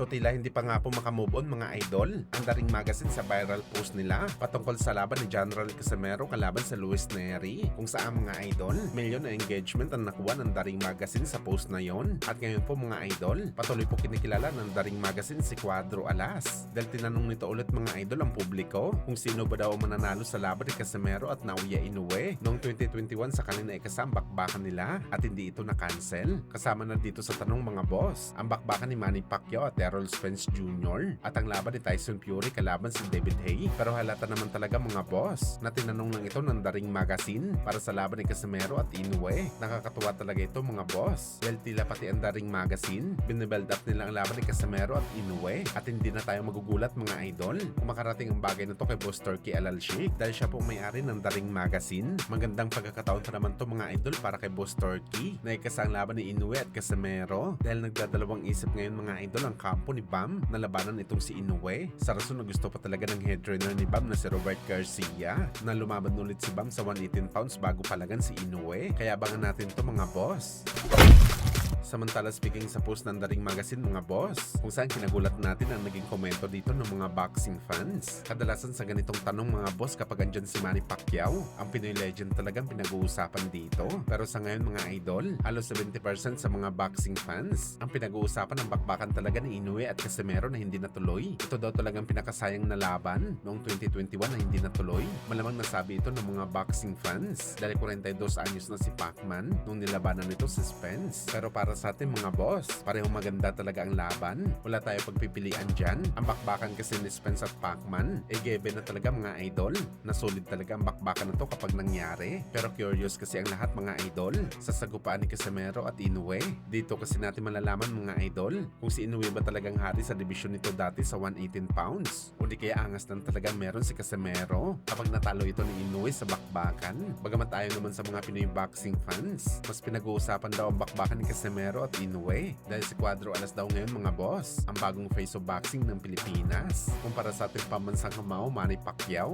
So tila hindi pa nga po makamove on mga idol ang Daring Magazine sa viral post nila patungkol sa laban ni General Casimero kalaban sa Luis Neri, kung saan mga idol, milyon na engagement ang nakuha ng Daring Magazine sa post na yon. At ngayon po mga idol, patuloy po kinikilala ng Daring Magazine si Cuadro Alas dahil tinanong nito ulit mga idol ang publiko kung sino ba daw ang mananalo sa laban ni Casimero at Naoya Inoue noong 2021 sa kanina bakbakan nila at hindi ito na-cancel. Kasama na dito sa tanong mga boss ang bakbakan ni Manny Pacquiao at Errol Spence Jr. at ang laban ni Tyson Fury kalaban si David Haye. Pero halata naman talaga mga boss na tinanong lang ito ng Daring Magazine para sa laban ni Casimero at Inoue. Nakakatuwa talaga ito mga boss dahil tila pati ang Daring Magazine binibuild up nila ang laban ni Casimero at Inoue at hindi na tayo magugulat mga idol kung makarating ang bagay na to kay Boss Turkey Alalshik dahil siya po may-ari ng Daring Magazine. Magandang pagkakataon pa naman to mga idol para kay Boss Turkey na ikasang laban ni Inoue at Casimero dahil nagdadalawang isip ngayon mga idol ang kampo ni Bam na labanan itong si Inoue sa rason na gusto pa talaga ng headliner ni Bam na si Robert Garcia na lumaban ulit si Bam sa 118 pounds bago palagan si Inoue. Kaya abangan natin to mga boss. Samantala speaking sa post ng Daring Magazine mga boss, kung saan kinagulat natin ang naging komento dito ng mga boxing fans. Kadalasan sa ganitong tanong mga boss kapag andyan si Manny Pacquiao, ang Pinoy legend talagang pinag-uusapan dito. Pero sa ngayon mga idol, halos 70% sa mga boxing fans, ang pinag-uusapan ng bakbakan talaga ni Inoue at Casimero na hindi natuloy. Ito daw talagang pinakasayang na laban noong 2021 na hindi natuloy. Malamang nasabi ito ng mga boxing fans dahil 42 anyos na si Pacman nung nilabanan nito si Spence. Pero para sa atin mga boss, parehong maganda talaga ang laban. Wala tayo pagpipilian dyan. Ang bakbakan kasi ni Spence at Pacman, given na talaga mga idol, na solid talaga ang bakbakan na to kapag nangyari. Pero curious kasi ang lahat mga idol sa sagupaan ni Casimero at Inoue. Dito kasi natin malalaman mga idol kung si Inoue ba talagang hari sa division nito dati sa 118 pounds o di kaya angas lang talaga meron si Casimero kapag natalo ito ni Inoue sa bakbakan. Bagamat tayo naman sa mga Pinoy boxing fans, mas pinag-uusapan daw ang bakbakan ni Casimero at Inoue dahil si Cuadro Alas daw ngayon mga boss ang bagong face of boxing ng Pilipinas kumpara sa ating pambansang kamao Manny Pacquiao.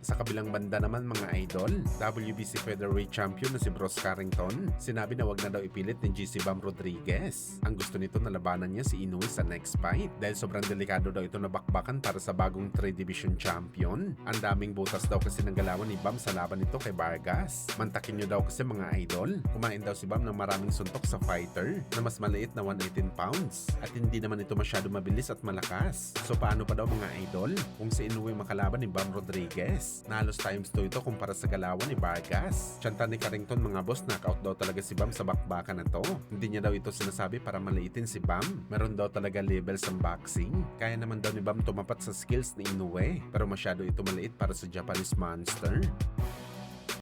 Sa kabilang banda naman mga idol, WBC featherweight champion na si Bros Carrington, sinabi na wag na daw ipilit ni GC Bam Rodriguez. Ang gusto nito na labanan niya si Inoue sa next fight dahil sobrang delikado daw ito na bakbakan para sa bagong 3 division champion. Ang daming butas daw kasi ng galawan ni Bam sa laban nito kay Vargas. Mantakin nyo daw kasi mga idol, kumain daw si Bam ng maraming suntok sa fighter na mas maliit na 118 pounds at hindi naman ito masyado mabilis at malakas. So paano pa daw mga idol kung si Inoue makalaban ni Bam Rodriguez? Na halos times 2 ito kumpara sa galawan ni Vargas. Tiyanta ni Carrington mga boss, knockout daw talaga si Bam sa bakbakan na to. Hindi niya daw ito sinasabi para maliitin si Bam. Meron daw talaga levels ng boxing. Kaya naman daw ni Bam tumapat sa skills ni Inoue, pero masyado ito maliit para sa Japanese monster.